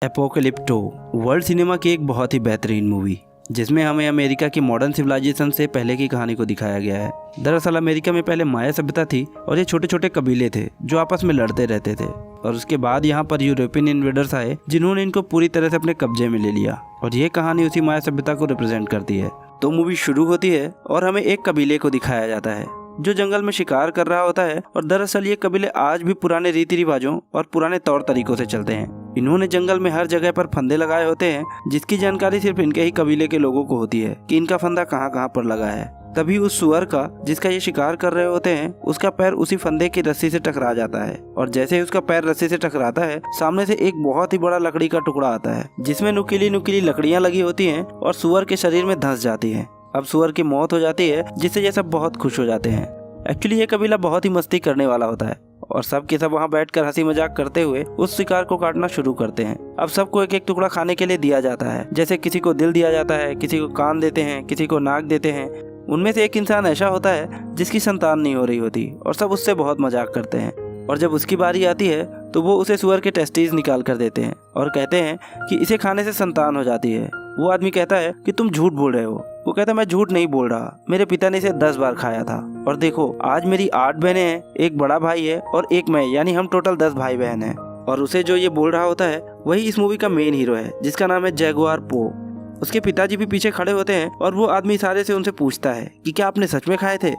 एपोकलिप्टो world cinema की एक बहुत ही बेहतरीन मूवी जिसमें हमें अमेरिका की मॉडर्न सिविलाइजेशन से पहले की कहानी को दिखाया गया है। दरअसल अमेरिका में पहले माया सभ्यता थी और ये छोटे छोटे कबीले थे जो आपस में लड़ते रहते थे, और उसके बाद यहाँ पर यूरोपियन इन्वेडर्स आए जिन्होंने इनको पूरी तरह से अपने कब्जे में ले लिया, और ये कहानी उसी माया सभ्यता को रिप्रेजेंट करती है। तो मूवी शुरू होती है और हमें एक कबीले को दिखाया जाता है जो जंगल में शिकार कर रहा होता है, और दरअसल ये कबीले आज भी पुराने रीति रिवाजों और पुराने तौर तरीकों से चलते हैं। इन्होंने जंगल में हर जगह पर फंदे लगाए होते हैं जिसकी जानकारी सिर्फ इनके ही कबीले के लोगों को होती है कि इनका फंदा कहाँ कहाँ पर लगा है। तभी उस सुअर का जिसका ये शिकार कर रहे होते हैं उसका पैर उसी फंदे की रस्सी से टकरा जाता है, और जैसे ही उसका पैर रस्सी से टकराता है सामने से एक बहुत ही बड़ा लकड़ी का टुकड़ा आता है जिसमें नुकीली नुकीली लकड़ियां लगी होती हैं और सुअर के शरीर में धंस जाती है। अब सुअर की मौत हो जाती है जिससे ये सब बहुत खुश हो जाते हैं। एक्चुअली ये कबीला बहुत ही मस्ती करने वाला होता है और सब के सब वहाँ बैठकर हंसी मजाक करते हुए उस शिकार को काटना शुरू करते हैं। अब सबको एक एक टुकड़ा खाने के लिए दिया जाता है, जैसे किसी को दिल दिया जाता है, किसी को कान देते हैं, किसी को नाक देते हैं। उनमें से एक इंसान ऐसा होता है जिसकी संतान नहीं हो रही होती और सब उससे बहुत मजाक करते हैं, और जब उसकी बारी आती है तो वो उसे सुअर के टेस्टीज निकाल कर देते हैं और कहते हैं कि इसे खाने से संतान हो जाती है। वो आदमी कहता है कि तुम झूठ बोल रहे हो। वो कहता है मैं झूठ नहीं बोल रहा, मेरे पिता ने इसे 10 बार खाया था, और देखो आज मेरी 8 बहनें हैं, एक बड़ा भाई है और एक मैं, यानी हम टोटल 10 भाई बहन हैं। और उसे जो ये बोल रहा होता है वही इस मूवी का मेन हीरो है जिसका नाम है जैगुआर पो। उसके पिताजी भी पीछे खड़े होते हैं और वो आदमी इशारे से उनसे पूछता है कि क्या आपने सच में खाए थे।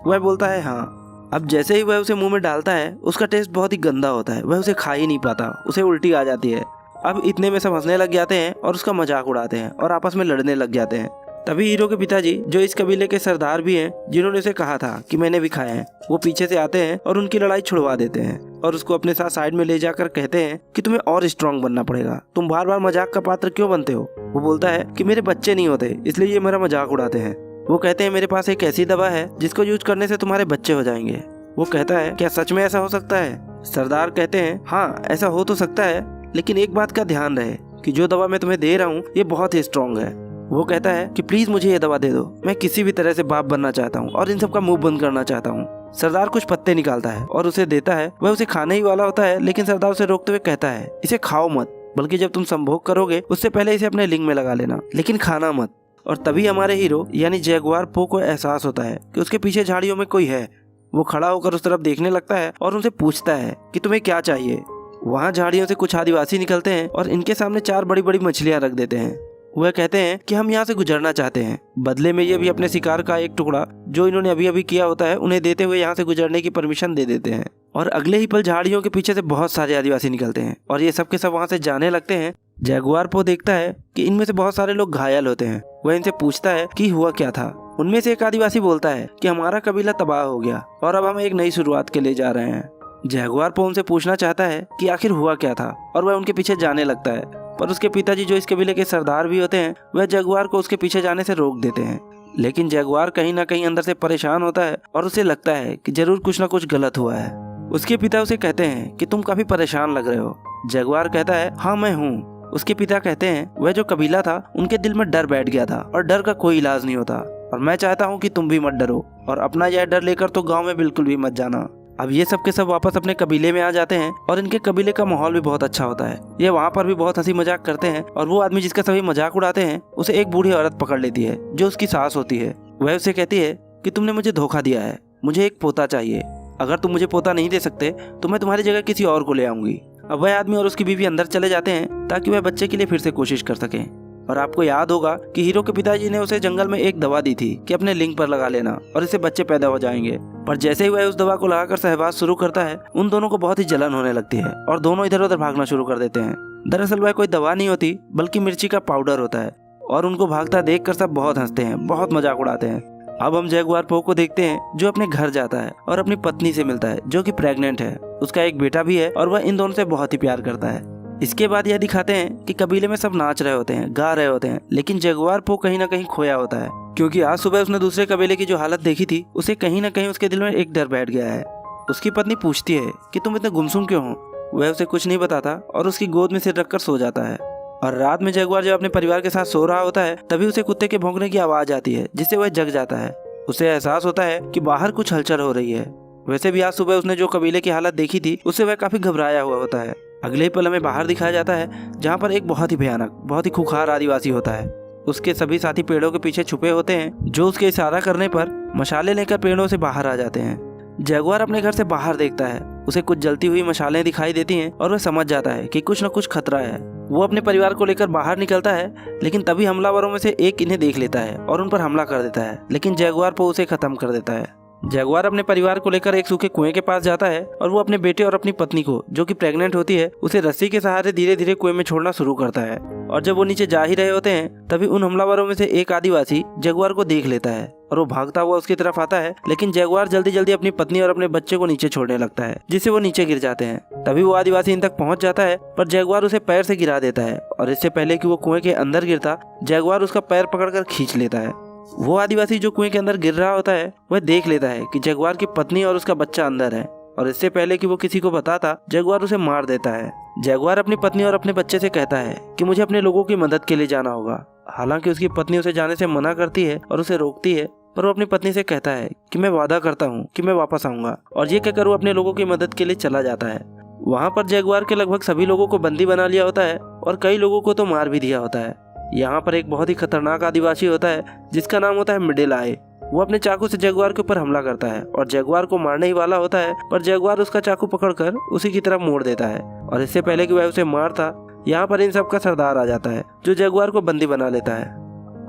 वह बोलता है हाँ। अब जैसे ही वह उसे मुंह में डालता है उसका टेस्ट बहुत ही गंदा होता है, वह उसे खा ही नहीं पाता, उसे उल्टी आ जाती है। अब इतने में सब हंसने लग जाते हैं और उसका मजाक उड़ाते हैं और आपस में लड़ने लग जाते हैं। तभी हीरो के पिताजी जो इस कबीले के सरदार भी हैं जिन्होंने उसे कहा था कि मैंने भी खाया है, वो पीछे से आते हैं और उनकी लड़ाई छुड़वा देते हैं और उसको अपने साथ साइड में ले जाकर कहते हैं कि तुम्हें और स्ट्रांग बनना पड़ेगा, तुम बार बार मजाक का पात्र क्यों बनते हो। वो बोलता है कि मेरे बच्चे नहीं होते इसलिए ये मेरा मजाक उड़ाते हैं। वो कहते हैं मेरे पास एक ऐसी दवा है जिसको यूज करने से तुम्हारे बच्चे हो जाएंगे। वो कहता है क्या सच में ऐसा हो सकता है। सरदार कहते हैं हाँ ऐसा हो तो सकता है, लेकिन एक बात का ध्यान रहे कि जो दवा मैं तुम्हें दे रहा हूँ ये बहुत ही स्ट्रांग है। वो कहता है कि प्लीज मुझे ये दवा दे दो, मैं किसी भी तरह से बाप बनना चाहता हूँ और इन सब का मुंह बंद करना चाहता हूँ। सरदार कुछ पत्ते निकालता है और उसे देता है। वह उसे खाने ही वाला होता है, लेकिन सरदार उसे रोकते हुए कहता है इसे खाओ मत, बल्कि जब तुम संभोग करोगे उससे पहले इसे अपने लिंग में लगा लेना, लेकिन खाना मत। और तभी हमारे हीरो यानी जैगुआर पो को एहसास होता है कि उसके पीछे झाड़ियों में कोई है। वो खड़ा होकर उस तरफ देखने लगता है और उनसे पूछता है कि तुम्हें क्या चाहिए। वहाँ झाड़ियों से कुछ आदिवासी निकलते हैं और इनके सामने 4 बड़ी बड़ी मछलियाँ रख देते हैं। वह कहते हैं कि हम यहाँ से गुजरना चाहते हैं, बदले में ये भी अपने शिकार का एक टुकड़ा जो इन्होंने अभी अभी किया होता है उन्हें देते हुए यहाँ से गुजरने की परमिशन दे देते हैं। और अगले ही पल झाड़ियों के पीछे से बहुत सारे आदिवासी निकलते हैं और ये सब के सब वहाँ से जाने लगते हैं। जैगुआर पो देखता है कि इनमें से बहुत सारे लोग घायल होते हैं। वह इनसे पूछता है कि हुआ क्या था। उनमें से एक आदिवासी बोलता है कि हमारा कबीला तबाह हो गया और अब हम एक नई शुरुआत के लिए जा रहे हैं। जैगुआर पो उनसे पूछना चाहता है कि आखिर हुआ क्या था, और वह उनके पीछे जाने लगता है, पर उसके पिताजी जो इस कबीले के सरदार भी होते हैं वह जैगुआर को उसके पीछे जाने से रोक देते हैं। लेकिन जैगुआर कहीं ना कहीं अंदर से परेशान होता है और उसे लगता है कि जरूर कुछ ना कुछ गलत हुआ है। उसके पिता उसे कहते हैं कि तुम काफी परेशान लग रहे हो। जैगुआर कहता है हाँ मैं हूँ। उसके पिता कहते हैं वह जो कबीला था उनके दिल में डर बैठ गया था और डर का कोई इलाज नहीं होता, और मैं चाहता हूँ कि तुम भी मत डरो और अपना यह डर लेकर तो गाँव में बिल्कुल भी मत जाना। अब ये सब के सब वापस अपने कबीले में आ जाते हैं और इनके कबीले का माहौल भी बहुत अच्छा होता है। ये वहाँ पर भी बहुत हंसी मजाक करते हैं, और वो आदमी जिसका सभी मजाक उड़ाते हैं उसे एक बूढ़ी औरत पकड़ लेती है जो उसकी सास होती है। वह उसे कहती है कि तुमने मुझे धोखा दिया है, मुझे एक पोता चाहिए, अगर तुम मुझे पोता नहीं दे सकते तो मैं तुम्हारी जगह किसी और को ले आऊंगी। अब वह आदमी और उसकी बीवी अंदर चले जाते हैं ताकि वह बच्चे के लिए फिर से कोशिश कर सकें। और आपको याद होगा कि हीरो के पिताजी ने उसे जंगल में एक दवा दी थी कि अपने लिंग पर लगा लेना और इससे बच्चे पैदा हो जाएंगे। पर जैसे ही वह उस दवा को लगाकर सहवास शुरू करता है उन दोनों को बहुत ही जलन होने लगती है और दोनों इधर उधर भागना शुरू कर देते हैं। दरअसल वह कोई दवा नहीं होती बल्कि मिर्ची का पाउडर होता है, और उनको भागता देखकर सब बहुत हंसते हैं, बहुत मजाक उड़ाते हैं। अब हम जैगुआर पो को देखते हैं जो अपने घर जाता है और अपनी पत्नी से मिलता है जो कि प्रेग्नेंट है। उसका एक बेटा भी है और वह इन दोनों से बहुत ही प्यार करता है। इसके बाद यह दिखाते हैं कि कबीले में सब नाच रहे होते हैं, गा रहे होते हैं, लेकिन जैगुआर पो कहीं ना कहीं खोया होता है, क्योंकि आज सुबह उसने दूसरे कबीले की जो हालत देखी थी उसे कहीं ना कहीं उसके दिल में एक डर बैठ गया है। उसकी पत्नी पूछती है कि तुम इतने गुमसुम क्यों हो। वह उसे कुछ नहीं बताता और उसकी गोद में सिर रखकर सो जाता है। और रात में जैगुआर जब अपने परिवार के साथ सो रहा होता है तभी उसे कुत्ते के भौंकने की आवाज आती है जिससे वह जग जाता है। उसे एहसास होता है कि बाहर कुछ हलचल हो रही है। वैसे भी आज सुबह उसने जो कबीले की हालत देखी थी उससे वह काफी घबराया हुआ होता है। अगले ही पल हमें बाहर दिखाया जाता है, जहाँ पर एक बहुत ही भयानक, बहुत ही खूंखार आदिवासी होता है। उसके सभी साथी पेड़ों के पीछे छुपे होते हैं, जो उसके इशारा करने पर मशाले लेकर पेड़ों से बाहर आ जाते हैं। जगुआर अपने घर से बाहर देखता है, उसे कुछ जलती हुई मशालें दिखाई देती हैं और वह समझ जाता है कि कुछ न कुछ खतरा है। वो अपने परिवार को लेकर बाहर निकलता है, लेकिन तभी हमलावरों में से एक इन्हें देख लेता है और उन पर हमला कर देता है, लेकिन जगुआर को उसे खत्म कर देता है। जगुआर अपने परिवार को लेकर एक सूखे कुएं के पास जाता है और वो अपने बेटे और अपनी पत्नी को, जो कि प्रेग्नेंट होती है, उसे रस्सी के सहारे धीरे धीरे कुएं में छोड़ना शुरू करता है। और जब वो नीचे जा ही रहे होते हैं, तभी उन हमलावरों में से एक आदिवासी जगुआर को देख लेता है और वो भागता हुआ उसकी तरफ आता है, लेकिन जगुआर जल्दी जल्दी अपनी पत्नी और अपने बच्चे को नीचे छोड़ने लगता है, जिससे वो नीचे गिर जाते हैं। तभी वो आदिवासी इन तक पहुंच जाता है, पर जगुआर उसे पैर से गिरा देता है और इससे पहले कि वो कुएं के अंदर गिरता, जगुआर उसका पैर पकड़कर खींच लेता है। वो आदिवासी जो कुएं के अंदर गिर रहा होता है, वह देख लेता है कि जगुआर की पत्नी और उसका बच्चा अंदर है, और इससे पहले कि वो किसी को बताता, जगुआर उसे मार देता है। जगुआर अपनी पत्नी और अपने बच्चे से कहता है कि मुझे अपने लोगों की मदद के लिए जाना होगा। हालांकि उसकी पत्नी उसे जाने से मना करती है और उसे रोकती है, पर वो अपनी पत्नी से कहता है कि मैं वादा करता हूँ कि मैं वापस आऊंगा, और ये कहकर वो अपने लोगों की मदद के लिए चला जाता है। वहाँ पर जगुआर के लगभग सभी लोगों को बंदी बना लिया होता है और कई लोगों को तो मार भी दिया होता है। यहाँ पर एक बहुत ही खतरनाक आदिवासी होता है, जिसका नाम होता है मिडिल आय। वो अपने चाकू से जगुआर के ऊपर हमला करता है और जगुआर को मारने ही वाला होता है, पर जगुआर उसका चाकू पकड़कर उसी की तरफ मोड़ देता है, और इससे पहले कि वह उसे मारता, यहाँ पर इन सब का सरदार आ जाता है, जो जगुआर को बंदी बना लेता है।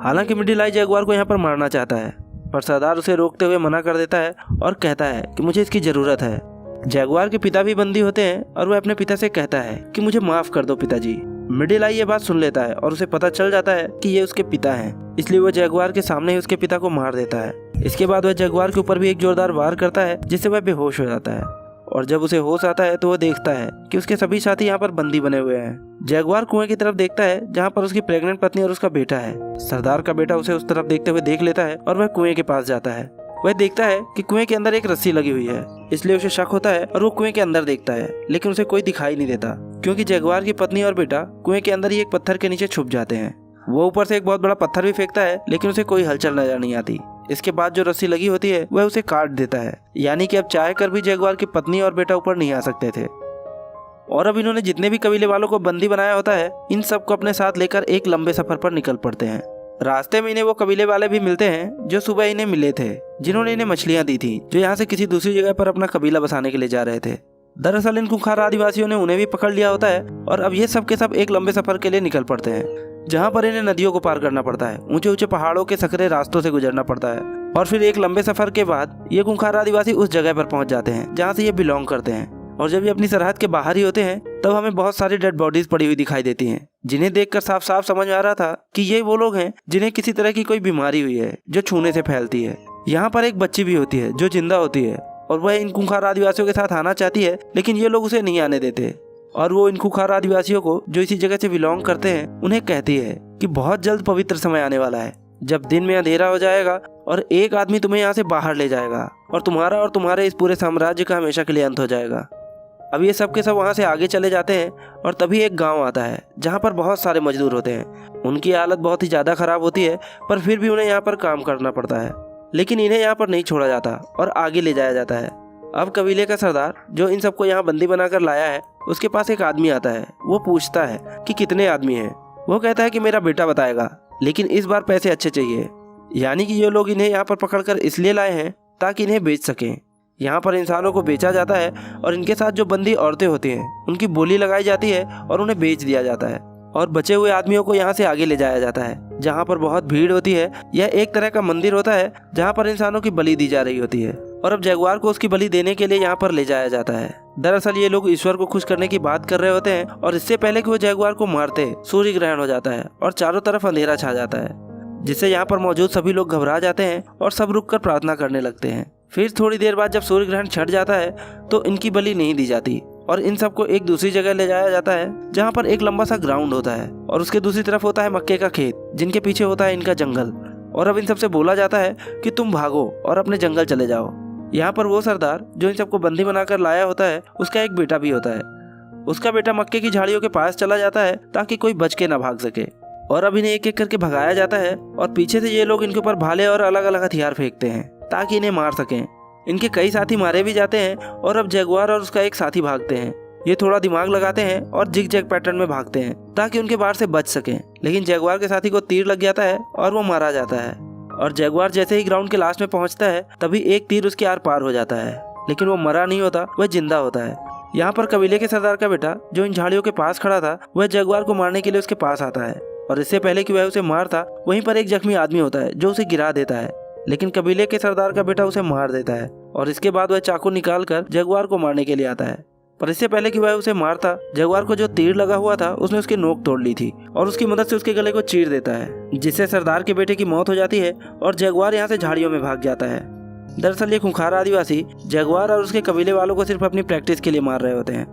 हालांकि मिडिल आय जगुआर को यहाँ पर मारना चाहता है, पर सरदार उसे रोकते हुए मना कर देता है और कहता है कि मुझे इसकी जरूरत है। जगुआर के पिता भी बंदी होते हैं और वह अपने पिता से कहता है कि मुझे माफ कर दो पिताजी। मिडिल आय ये बात सुन लेता है और उसे पता चल जाता है कि ये उसके पिता हैं, इसलिए वह जगुआर के सामने ही उसके पिता को मार देता है। इसके बाद वह जगुआर के ऊपर भी एक जोरदार वार करता है, जिससे वह बेहोश हो जाता है। और जब उसे होश आता है तो वह देखता है कि उसके सभी साथी यहाँ पर बंदी बने हुए हैं। जगुआर कुएं की तरफ देखता है, जहाँ पर उसकी प्रेग्नेंट पत्नी और उसका बेटा है। सरदार का बेटा उसे उस तरफ देखते हुए देख लेता है और वह कुएं के पास जाता है। वह देखता है कि कुएं के अंदर एक रस्सी लगी हुई है, इसलिए उसे शक होता है और वो कुएं के अंदर देखता है, लेकिन उसे कोई दिखाई नहीं देता, क्योंकि जगुआर की पत्नी और बेटा कुएं के अंदर ही एक पत्थर के नीचे छुप जाते हैं। वो ऊपर से एक बहुत बड़ा पत्थर भी फेंकता है, लेकिन उसे कोई हलचल नजर नहीं आती। इसके बाद जो रस्सी लगी होती है वह उसे काट देता है, यानी कि अब चाह कर भी जगुआर की पत्नी और बेटा ऊपर नहीं आ सकते थे। और अब इन्होंने जितने भी कबीले वालों को बंदी बनाया होता है, इन सबको अपने साथ लेकर एक लंबे सफर पर निकल पड़ते हैं। रास्ते में इन्हें वो कबीले वाले भी मिलते हैं जो सुबह इन्हें मिले थे, जिन्होंने इन्हें मछलियां दी थी, जो यहाँ से किसी दूसरी जगह पर अपना कबीला बसाने के लिए जा रहे थे। दरअसल इन खूंखार आदिवासियों ने उन्हें भी पकड़ लिया होता है और अब ये सब के सब एक लंबे सफर के लिए निकल पड़ते हैं, जहाँ पर इन्हें नदियों को पार करना पड़ता है, ऊंचे ऊंचे पहाड़ों के सकरे रास्तों से गुजरना पड़ता है, और फिर एक लंबे सफर के बाद ये खूंखार आदिवासी उस जगह पर पहुंच जाते हैं जहाँ से ये बिलोंग करते हैं। और जब ये अपनी सरहद के बाहर ही होते हैं, तब हमें बहुत सारी डेड बॉडीज पड़ी हुई दिखाई देती हैं, जिन्हें देखकर साफ साफ समझ आ रहा था कि ये वो लोग हैं जिन्हें किसी तरह की कोई बीमारी हुई है जो छूने से फैलती है। यहाँ पर एक बच्ची भी होती है जो जिंदा होती है, और वह इन खूंखार आदिवासियों के साथ आना चाहती है, लेकिन ये लोग उसे नहीं आने देते। और वो इन खूंखार आदिवासियों को, जो इसी जगह से बिलोंग करते हैं, उन्हें कहती है कि बहुत जल्द पवित्र समय आने वाला है, जब दिन में अंधेरा हो जाएगा और एक आदमी तुम्हें यहाँ से बाहर ले जाएगा, और तुम्हारा और तुम्हारे इस पूरे साम्राज्य का हमेशा के लिए अंत हो जाएगा। अब ये सब के सब वहाँ से आगे चले जाते हैं, और तभी एक गांव आता है जहाँ पर बहुत सारे मजदूर होते हैं। उनकी हालत बहुत ही ज़्यादा खराब होती है, पर फिर भी उन्हें यहाँ पर काम करना पड़ता है, लेकिन इन्हें यहाँ पर नहीं छोड़ा जाता और आगे ले जाया जाता है। अब कबीले का सरदार, जो इन सबको यहाँ बंदी बनाकर लाया है, उसके पास एक आदमी आता है। वो पूछता है कि कितने आदमी हैं। वो कहता है कि मेरा बेटा बताएगा, लेकिन इस बार पैसे अच्छे चाहिए। यानी कि ये लोग इन्हें यहाँ पर पकड़कर इसलिए लाए हैं ताकि इन्हें बेच सकें। यहाँ पर इंसानों को बेचा जाता है और इनके साथ जो बंदी औरतें होती हैं उनकी बोली लगाई जाती है और उन्हें बेच दिया जाता है, और बचे हुए आदमियों को यहाँ से आगे ले जाया जाता है, जहाँ पर बहुत भीड़ होती है। यह एक तरह का मंदिर होता है जहाँ पर इंसानों की बलि दी जा रही होती है, और अब जगुआर को उसकी बलि देने के लिए यहाँ पर ले जाया जाता है। दरअसल ये लोग ईश्वर को खुश करने की बात कर रहे होते हैं, और इससे पहले कि वो जगुआर को मारते, सूर्य ग्रहण हो जाता है और चारों तरफ अंधेरा छा जाता है, जिससे यहाँ पर मौजूद सभी लोग घबरा जाते हैं और सब रुककर प्रार्थना करने लगते हैं। फिर थोड़ी देर बाद जब सूर्य ग्रहण छट जाता है तो इनकी बलि नहीं दी जाती, और इन सबको एक दूसरी जगह ले जाया जाता है, जहाँ पर एक लंबा सा ग्राउंड होता है, और उसके दूसरी तरफ होता है मक्के का खेत, जिनके पीछे होता है इनका जंगल। और अब इन सबसे बोला जाता है कि तुम भागो और अपने जंगल चले जाओ। यहाँ पर वो सरदार, जो इन सबको बंदी बनाकर लाया होता है, उसका एक बेटा भी होता है। उसका बेटा मक्के की झाड़ियों के पास चला जाता है ताकि कोई बच के ना भाग सके, और अब इन्हें एक एक करके भगाया जाता है, और पीछे से ये लोग इनके ऊपर भाले और अलग अलग हथियार फेंकते हैं ताकि इन्हें मार सकें। इनके कई साथी मारे भी जाते हैं, और अब जगुआर और उसका एक साथी भागते हैं। ये थोड़ा दिमाग लगाते हैं और जिग जैग पैटर्न में भागते हैं ताकि उनके बाढ़ से बच सकें, लेकिन जगुआर के साथी को तीर लग जाता है और वो मारा जाता है। और जगुआर जैसे ही ग्राउंड के लास्ट में पहुंचता है तभी एक तीर उसके आर पार हो जाता है, लेकिन वो मरा नहीं होता, वह जिंदा होता है। यहाँ पर कबीले के सरदार का बेटा जो इन झाड़ियों के पास खड़ा था वह जगुआर को मारने के लिए उसके पास आता है, और इससे पहले कि वह उसे मारता वहीं पर एक जख्मी आदमी होता है जो उसे गिरा देता है, लेकिन कबीले के सरदार का बेटा उसे मार देता है और इसके बाद वह चाकू निकाल कर जगुआर को मारने के लिए आता है। पर इससे पहले कि वह उसे मारता, जगुआर को जो तीर लगा हुआ था उसने उसकी नोक तोड़ ली थी और उसकी मदद से उसके गले को चीर देता है, जिससे सरदार के बेटे की मौत हो जाती है और जगुआर यहाँ से झाड़ियों में भाग जाता है। दरअसल ये खूंखार आदिवासी जगुआर और उसके कबीले वालों को सिर्फ अपनी प्रैक्टिस के लिए मार रहे होते हैं।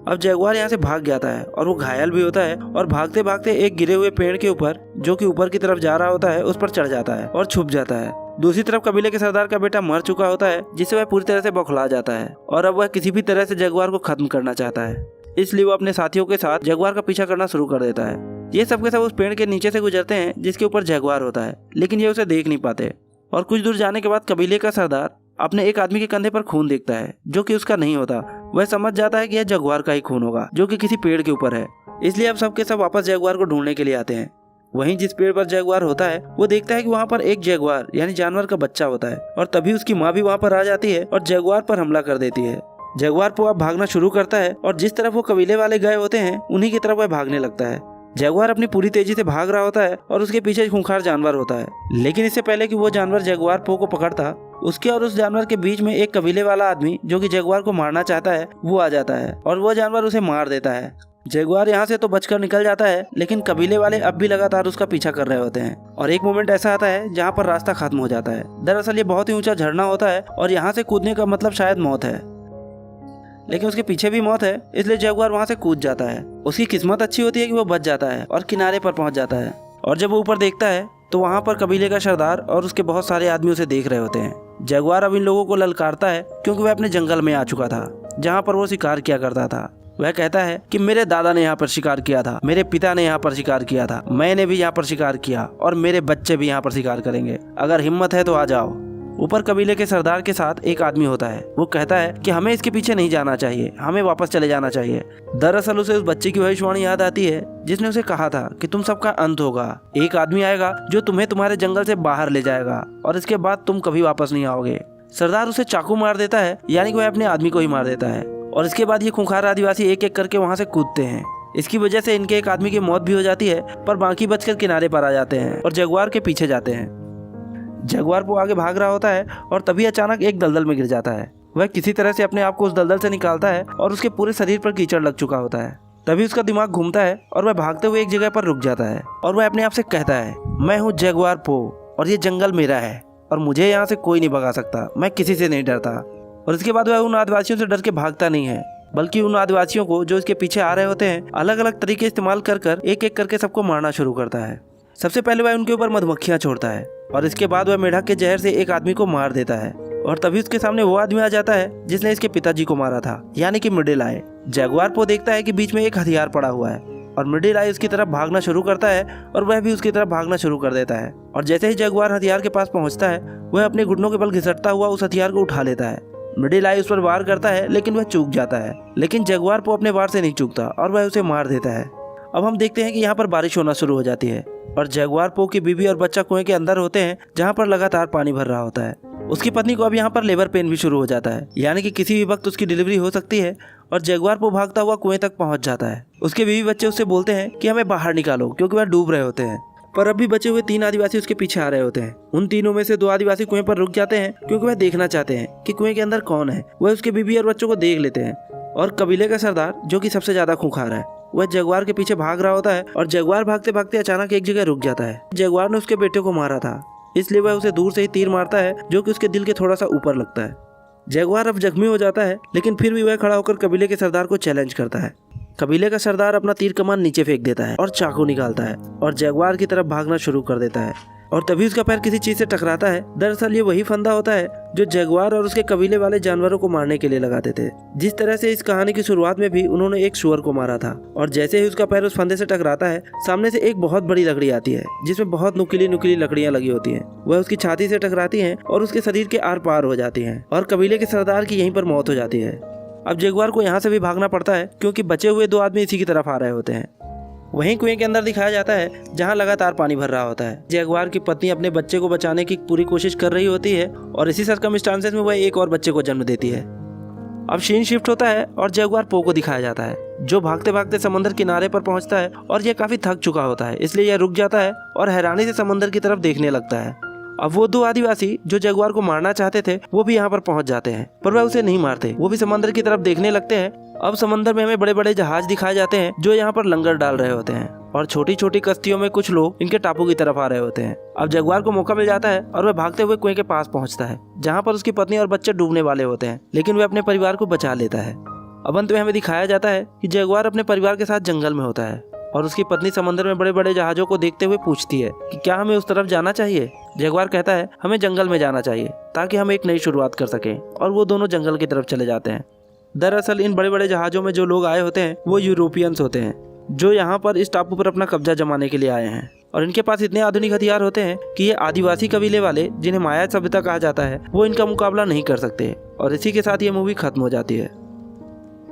अब जगुआर यहाँ से भाग जाता है और वो घायल भी होता है और भागते भागते एक गिरे हुए पेड़ के ऊपर जो कि ऊपर की तरफ जा रहा होता है उस पर चढ़ जाता है और छुप जाता है। दूसरी तरफ कबीले के सरदार का बेटा मर चुका होता है, जिससे वह पूरी तरह से बौखला जाता है और अब वह किसी भी तरह से जगुआर को खत्म करना चाहता है, इसलिए वो अपने साथियों के साथ जगुआर का पीछा करना शुरू कर देता है। ये सब के सब उस पेड़ के नीचे से गुजरते हैं जिसके ऊपर जगुआर होता है, लेकिन ये उसे देख नहीं पाते। और कुछ दूर जाने के बाद कबीले का सरदार अपने एक आदमी के कंधे पर खून देखता है जो कि उसका नहीं होता। वह समझ जाता है कि यह जगुआर का ही खून होगा जो कि किसी पेड़ के ऊपर है, इसलिए अब सबके सब वापस जगुआर को ढूंढने के लिए आते हैं। वहीं जिस पेड़ पर जगुआर होता है वो देखता है कि वहाँ पर एक जगुआर यानी जानवर का बच्चा होता है, और तभी उसकी माँ भी वहाँ पर आ जाती है और जगुआर पर हमला कर देती है। जगुआर अब भागना शुरू करता है और जिस तरफ वो कबीले वाले गए होते हैं उन्हीं की तरफ वह भागने लगता है। जगुआर अपनी पूरी तेजी से भाग रहा होता है और उसके पीछे खूंखार जानवर होता है, लेकिन इससे पहले कि वो जानवर जगुआर को पकड़ता, उसके और उस जानवर के बीच में एक कबीले वाला आदमी जो कि जगुआर को मारना चाहता है वो आ जाता है और वो जानवर उसे मार देता है। जगुआर यहाँ से तो बचकर निकल जाता है, लेकिन कबीले वाले अब भी लगातार उसका पीछा कर रहे होते हैं और एक मोमेंट ऐसा आता है जहाँ पर रास्ता खत्म हो जाता है। दरअसल ये बहुत ही ऊंचा झरना होता है और यहाँ से कूदने का मतलब शायद मौत है, लेकिन उसके पीछे भी मौत है, इसलिए जगुआर वहाँ से कूद जाता है। उसकी किस्मत अच्छी होती है कि वो बच जाता है और किनारे पर पहुँच जाता है, और जब वो ऊपर देखता है तो वहाँ पर कबीले का सरदार और उसके बहुत सारे आदमी उसे देख रहे होते हैं। जगुआर अब इन लोगों को ललकारता है क्योंकि वह अपने जंगल में आ चुका था जहाँ पर वो शिकार किया करता था। वह कहता है कि मेरे दादा ने यहाँ पर शिकार किया था, मेरे पिता ने यहाँ पर शिकार किया था, मैंने भी यहाँ पर शिकार किया और मेरे बच्चे भी यहाँ पर शिकार करेंगे, अगर हिम्मत है तो आ जाओ। ऊपर कबीले के सरदार के साथ एक आदमी होता है, वो कहता है कि हमें इसके पीछे नहीं जाना चाहिए, हमें वापस चले जाना चाहिए। दरअसल उसे उस बच्चे की भविष्यवाणी याद आती है जिसने उसे कहा था कि तुम सबका अंत होगा, एक आदमी आएगा जो तुम्हें तुम्हारे जंगल से बाहर ले जाएगा और इसके बाद तुम कभी वापस नहीं आओगे। सरदार उसे चाकू मार देता है, यानी कि वह अपने आदमी को ही मार देता है, और इसके बाद ये खूंखार आदिवासी एक एक करके वहाँ से कूदते हैं। इसकी वजह से इनके एक आदमी की मौत भी हो जाती है, पर बाकी बचकर किनारे पर आ जाते हैं और जगुआर के पीछे जाते हैं। जगुआर वो आगे भाग रहा होता है और तभी अचानक एक दलदल में गिर जाता है। वह किसी तरह से अपने आप को उस दलदल से निकालता है और उसके पूरे शरीर पर कीचड़ लग चुका होता है। तभी उसका दिमाग घूमता है और वह भागते हुए एक जगह पर रुक जाता है और वह अपने आप से कहता है, मैं हूँ जगुआर पो और ये जंगल मेरा है और मुझे यहाँ से कोई नहीं भगा सकता, मैं किसी से नहीं डरता। और इसके बाद वह उन आदिवासियों से डर के भागता नहीं है, बल्कि उन आदिवासियों को जो इसके पीछे आ रहे होते हैं अलग अलग तरीके इस्तेमाल कर कर एक एक करके सबको मारना शुरू करता है। सबसे पहले वह उनके ऊपर मधुमक्खियां छोड़ता है और इसके बाद वह मेढक के जहर से एक आदमी को मार देता है, और तभी उसके सामने वो आदमी आ जाता है जिसने इसके पिताजी को मारा था, यानी कि मिडिल आई। जगुआर पो देखता है कि बीच में एक हथियार पड़ा हुआ है और मिडिल आई उसकी तरफ भागना शुरू करता है और वह भी उसकी तरफ भागना शुरू कर देता है। और जैसे ही जगुआर हथियार के पास पहुंचता है वह अपने घुटनों के बल घिसटता हुआ उस हथियार को उठा लेता है। मिडिल आई उस पर वार करता है लेकिन वह चूक जाता है, लेकिन जगुआर पो अपने वार से नहीं चूकता और वह उसे मार देता है। अब हम देखते हैं कि यहाँ पर बारिश होना शुरू हो जाती है और जगुआर पो की बीवी और बच्चा कुएं के अंदर होते हैं जहाँ पर लगातार पानी भर रहा होता है। उसकी पत्नी को अब यहाँ पर लेबर पेन भी शुरू हो जाता है, यानी कि किसी भी वक्त उसकी डिलीवरी हो सकती है, और जगुआर पो भागता हुआ कुएं तक पहुँच जाता है। उसके बीवी बच्चे उससे बोलते हैं कि हमें बाहर निकालो क्योंकि वह डूब रहे होते हैं, पर अब भी बचे हुए 3 आदिवासी उसके पीछे आ रहे होते हैं। उन तीनों में से 2 आदिवासी कुएं पर रुक जाते हैं क्योंकि वह देखना चाहते हैं कि कुएं के अंदर कौन है। वह उसके बीवी और बच्चों को देख लेते हैं, और कबीले का सरदार जो कि सबसे ज्यादा खूंखार है वह जगुआर के पीछे भाग रहा होता है, और जगुआर भागते भागते अचानक एक जगह रुक जाता है। जगुआर ने उसके बेटे को मारा था, इसलिए वह उसे दूर से ही तीर मारता है जो कि उसके दिल के थोड़ा सा ऊपर लगता है। जगुआर अब जख्मी हो जाता है, लेकिन फिर भी वह खड़ा होकर कबीले के सरदार को चैलेंज करता है। कबीले का सरदार अपना तीर कमान नीचे फेंक देता है और चाकू निकालता है और जगुआर की तरफ भागना शुरू कर देता है, और तभी उसका पैर किसी चीज से टकराता है। दरअसल ये वही फंदा होता है जो जगुआर और उसके कबीले वाले जानवरों को मारने के लिए लगाते थे। जिस तरह से इस कहानी की शुरुआत में भी उन्होंने एक सुअर को मारा था, और जैसे ही उसका पैर उस फंदे से टकराता है सामने से एक बहुत बड़ी लकड़ी आती है जिसमें बहुत नुकीली नुकीली लकड़ियां लगी होती हैं। वह उसकी छाती से टकराती हैं और उसके शरीर के आर पार हो जाती हैं, और कबीले के सरदार की यहीं पर मौत हो जाती है। अब जगुआर को यहाँ से भी भागना पड़ता है क्योंकि बचे हुए 2 आदमी इसी की तरफ आ रहे होते हैं। वहीं कुएं के अंदर दिखाया जाता है जहां लगातार पानी भर रहा होता है। जगुआर की पत्नी अपने बच्चे को बचाने की पूरी कोशिश कर रही होती है और इसी सर्कमस्टांसेस में वह एक और बच्चे को जन्म देती है। अब सीन शिफ्ट होता है और जगुआर पो को दिखाया जाता है जो भागते भागते समंदर किनारे पर पहुंचता है और यह काफी थक चुका होता है, इसलिए यह रुक जाता है और हैरानी से समंदर की तरफ देखने लगता है। अब वो 2 आदिवासी जो जगुआर को मारना चाहते थे वो भी यहाँ पर पहुंच जाते हैं, पर वह उसे नहीं मारते। वो भी समंदर की तरफ देखने लगते हैं। अब समंदर में हमें बड़े बड़े जहाज दिखाए जाते हैं जो यहाँ पर लंगर डाल रहे होते हैं और छोटी छोटी कश्तियों में कुछ लोग इनके टापू की तरफ आ रहे होते हैं। अब जगुआर को मौका मिल जाता है और वह भागते हुए कुएं के पास पहुंचता है जहाँ पर उसकी पत्नी और बच्चे डूबने वाले होते हैं, लेकिन वह अपने परिवार को बचा लेता है। अब अंत में हमें दिखाया जाता है कि जगुआर अपने परिवार के साथ जंगल में होता है और उसकी पत्नी समंदर में बड़े बड़े जहाजों को देखते हुए पूछती है कि क्या हमें उस तरफ जाना चाहिए। जगुआर कहता है हमें जंगल में जाना चाहिए ताकि हम एक नई शुरुआत कर सकें, और वो दोनों जंगल की तरफ चले जाते हैं। दरअसल इन बड़े बड़े जहाजों में जो लोग आए होते हैं वो यूरोपियंस होते हैं जो यहाँ पर इस टापू पर अपना कब्जा जमाने के लिए आए हैं, और इनके पास इतने आधुनिक हथियार होते हैं कि ये आदिवासी कबीले वाले जिन्हें माया सभ्यता कहा जाता है वो इनका मुकाबला नहीं कर सकते। और इसी के साथ ये मूवी खत्म हो जाती है।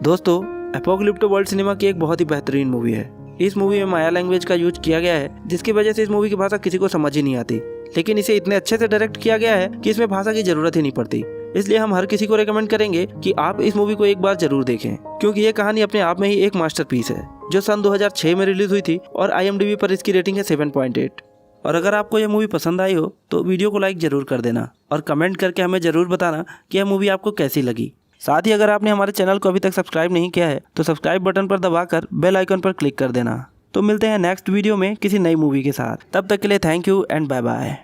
दोस्तों, एपोकलिप्टो वर्ल्ड सिनेमा की एक बहुत ही बेहतरीन मूवी है। इस मूवी में माया लैंग्वेज का यूज किया गया है जिसकी वजह से इस मूवी की भाषा किसी को समझ ही नहीं आती, लेकिन इसे इतने अच्छे से डायरेक्ट किया गया है कि इसमें भाषा की जरूरत ही नहीं पड़ती। इसलिए हम हर किसी को रेकमेंड करेंगे कि आप इस मूवी को एक बार जरूर देखें, क्योंकि ये कहानी अपने आप में ही एक मास्टरपीस है जो सन 2006 में रिलीज हुई थी और IMDb पर इसकी रेटिंग है 7.8। और अगर आपको यह मूवी पसंद आई हो तो वीडियो को लाइक जरूर कर देना और कमेंट करके हमें जरूर बताना कि यह मूवी आपको कैसी लगी। साथ ही अगर आपने हमारे चैनल को अभी तक सब्सक्राइब नहीं किया है तो सब्सक्राइब बटन पर दबाकर बेल आइकन पर क्लिक कर देना। तो मिलते हैं नेक्स्ट वीडियो में किसी नई मूवी के साथ। तब तक के लिए thank you and bye bye.